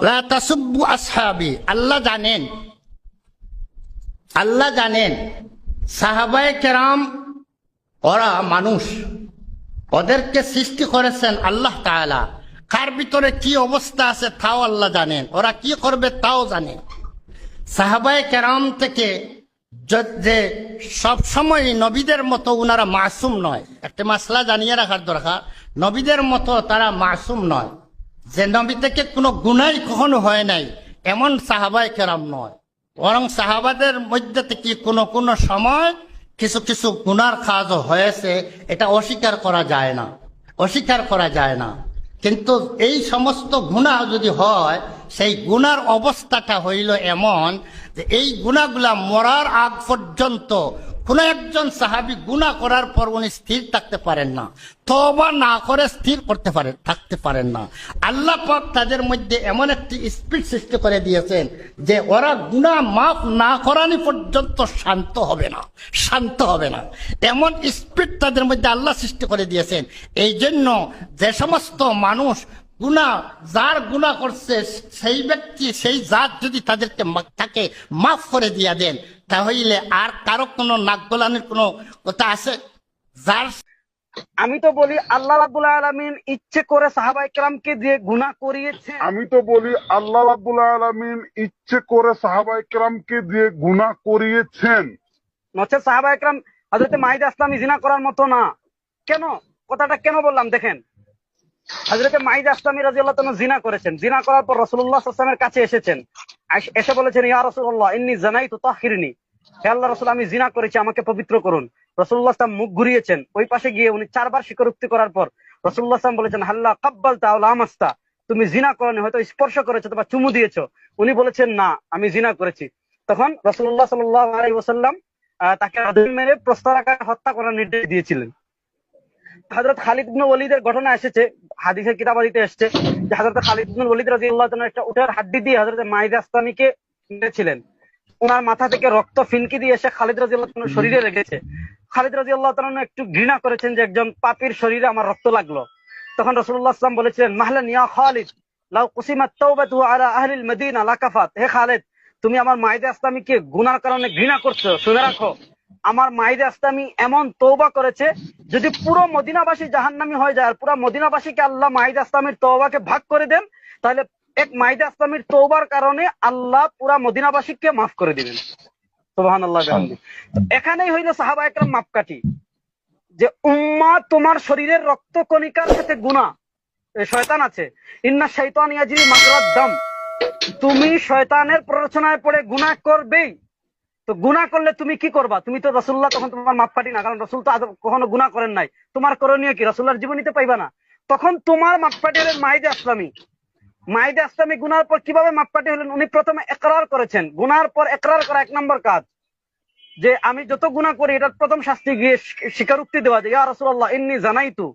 লা তাসুব্বু আসহাবি, আল্লাহ জানেন সাহাবায়ে কেরাম ওরা মানুষ, ওদেরকে সৃষ্টি করেছেন আল্লাহ তাআলা। কার ভিতরে কি অবস্থা আছে তাও আল্লাহ জানেন, ওরা কি করবে তাও জানেন। সাহাবায়ে কেরাম থেকে যে সবসময় নবীদের মতো উনারা মাসুম নয়, একটা মাসলা জানিয়ে রাখার দরকার। নবীদের মতো তারা মাসুম নয়, যে নবী থেকে কোনো গুনাহ কখনো হয় নাই এমন সাহাবায়ে কেরাম নয়। বরং সাহাবাদের মধ্যে থেকে কোনো সময় কিছু গুনার কাজও হয়েছে, এটা অস্বীকার করা যায় না। কিন্তু এই সমস্ত গুনাহ যদি হয়, সেই গুনার অবস্থাটা হইল এমন যে এই গুনাহগুলা মরার আগ পর্যন্ত কোন একজন সাহাবী গুনাহ করার পর উনি স্থির থাকতে পারেন না, তওবা না করে থাকতে পারেন না। আল্লাহ পাক তাদের মধ্যে এমন একটি স্পিড সৃষ্টি করে দিয়েছেন যে ওরা গুনাহ মাফ না করানি পর্যন্ত শান্ত হবে না, এমন স্পিড তাদের মধ্যে আল্লাহ সৃষ্টি করে দিয়েছেন। এই জন্য যে সমস্ত মানুষ যার গুনাহ করছে সেই ব্যক্তি, সেই জাত যদি তাকে মাফ করে দিয়া দেন, তাহলে আর কারো কোনো নাক গলানোর কোনো কথা আছে? আমি তো বলি আল্লাহ রাব্বুল আলামিন ইচ্ছে করে সাহাবায়ে কেরামকে দিয়ে গুনাহ করিয়েছেন। নচেৎ সাহাবায়ে কেরাম হযরত মাইদা ইসলামী জিনা করার মতো না। কেন কথাটা কেন বললাম দেখেন, হযরত মাইদা ইসলামী রাদিয়াল্লাহু তাআলা জিনা করেছেন। জিনা করার পর রাসূলুল্লাহ সাল্লাল্লাহু আলাইহি ওয়াসাল্লামের কাছে এসে বলেছেন, ইয়া রাসূলুল্লাহ ইন্নী জানাইতু তাহহিরনি, হে আল্লাহর রাসূল আমি জিনা করেছি, আমাকে পবিত্র করুন। রাসূলুল্লাহ সাল্লাল্লাহু আলাইহি ওয়াসাল্লাম মুখ ঘুরিয়েছেন, ওই পাশে গিয়ে উনি 4 বার স্বীকারোক্তি করার পর রাসূলুল্লাহ সাল্লাল্লাহু আলাইহি ওয়াসাল্লাম বলেছেন, হাল্লা কাব্বালতা আও লামাস্তা, তুমি জিনা করনি, হয়তো স্পর্শ করেছো অথবা চুমু দিয়েছো। উনি বলেছেন না, আমি জিনা করেছি। তখন রাসূলুল্লাহ সাল্লাল্লাহু আলাইহি ওয়াসাল্লাম তাকে আদম মেরে প্রস্তরাঘাতে হত্যা করার নির্দেশ দিয়েছিলেন। হযরত খালিদ ইবনে ওলীদের ঘটনা এসেছে, হাদিসের কিতাবাদিতে এসেছে যে হযরত খালিদ ইবনে ওলীদ রাদিয়াল্লাহু তাআলা একটা উটের হাড্ডি দিয়ে হযরত মাইদা ইসলামীকে মেরেছিলেন। ওনার মাথা থেকে রক্ত ফিনকি দিয়ে এসে খালিদ রাদিয়াল্লাহু তাআলার শরীরে লেগেছে। খালিদ রাদিয়াল্লাহু তাআলা একটু ঘৃণা করেছেন যে একজন পাপীর শরীরে আমার রক্ত লাগলো। তখন রাসূলুল্লাহ সাল্লাল্লাহু আলাইহি ওয়াসাল্লাম বলেছিলেন, মাহলান ইয়া খালিদ লাউ কুসিমাত তাওবাতু আলা আহলিল মদিনা লাকাফাত, হে খালিদ তুমি আমার মাইদা ইসলামীকে গুনার কারণে ঘৃণা করছো, শুনে রাখো আমার মাইদা ইসলামী এমন তওবা করেছে, যদি পুরো মদিনাবাসী জাহান্নামী হয়ে যায় আর পুরো মদিনাবাসীকে আল্লাহ মাইদা ইসলামীর তওবাকে ভাগ করে দেন, তাহলে এক মাইদা ইসলামীর তওবার কারণে আল্লাহ পুরো মদিনাবাসীকে মাফ করে দিবেন। সুবহানাল্লাহ। এখানেই হইল সাহাবায়ে কেরাম মাপকাঠি, যে উম্মাহ তোমার শরীরের রক্ত কণিকার সাথে গুনাহ, শয়তান আছে, ইন্না শাইতান ইয়াজরি মাজরাদ দাম, তুমি শয়তানের প্ররোচনায় পড়ে গুনাহ করবেই। তো গুনাহ করলে তুমি কি করবা? তুমি তো রাসূলুল্লাহ তখন তোমার মাপকাঠি না, কারণ রাসূল তো কখনো গুনাহ করেন নাই। তোমার করণীয় কি? রাসূলুল্লাহর জীবনীতে পাইবা না। তখন তোমার মাপকাঠি হলেন মাইদা ইসলামী। গুনার পর কিভাবে মাপকাঠি হলেন? উনি প্রথমে ইকরার করেছেন। গুনার পর ইকরার করা 1 নম্বর কাজ, যে আমি যত গুনাহ করি এটার প্রথম শাস্তি গিয়ে স্বীকারোক্তি দেওয়া, যে ইয়া রাসূলুল্লাহ ইন্নী জানাইতু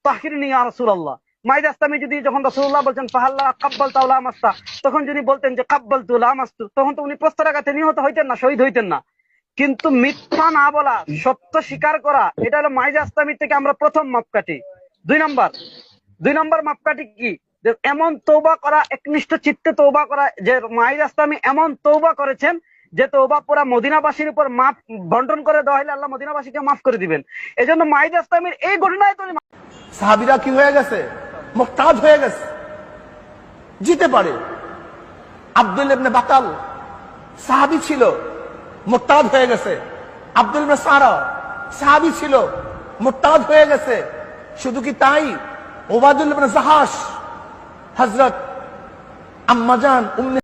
তাহহিরনি ইয়া রাসূলুল্লাহ। মাইদা ইসলামী যদি যখন রাসূলুল্লাহ বলছেন ফাহাল্লা কাব্বালতা ওয়া লামাস্তা, তখন যদি বলতেন যে কাব্বালতু লামাস্তু, তখন তো উনি প্রস্তরাঘাতে নিহত হইতেন না, শহীদ হইতেন না। কিন্তু মিথ্যা না বলা, সত্য স্বীকার করা, এটা হলো মাইদা ইসলামী থেকে আমরা প্রথম মাপকাঠি। 2 নম্বর মাপকাঠি কি? যে এমন তওবা করা, একনিষ্ঠ চিত্তে তওবা করা, যে মাইদা ইসলামী এমন তওবা করেছেন যে তওবা পুরা মদিনাবাসীর উপর মাফ বন্টন করে দেওয়া হলে আল্লাহ মদিনাবাসীকে মাফ করে দিবেন। এজন্য মাইদা ইসলামীর এই ঘটনায় তো সাহাবীরা কি হয়ে গেছে? মুহতাজ হয়ে গেছে, জিতে পারে। আব্দুল ইবনে বাতাল সাহাবী ছিল, মুহতাজ হয়ে গেছে। আব্দুল ইবনে সারা সাহাবী ছিল, মুহতাজ হয়ে গেছে। শুধু কি তাই, ওবাদুল ইবনে জাহাশ, হযরত আম্মাজান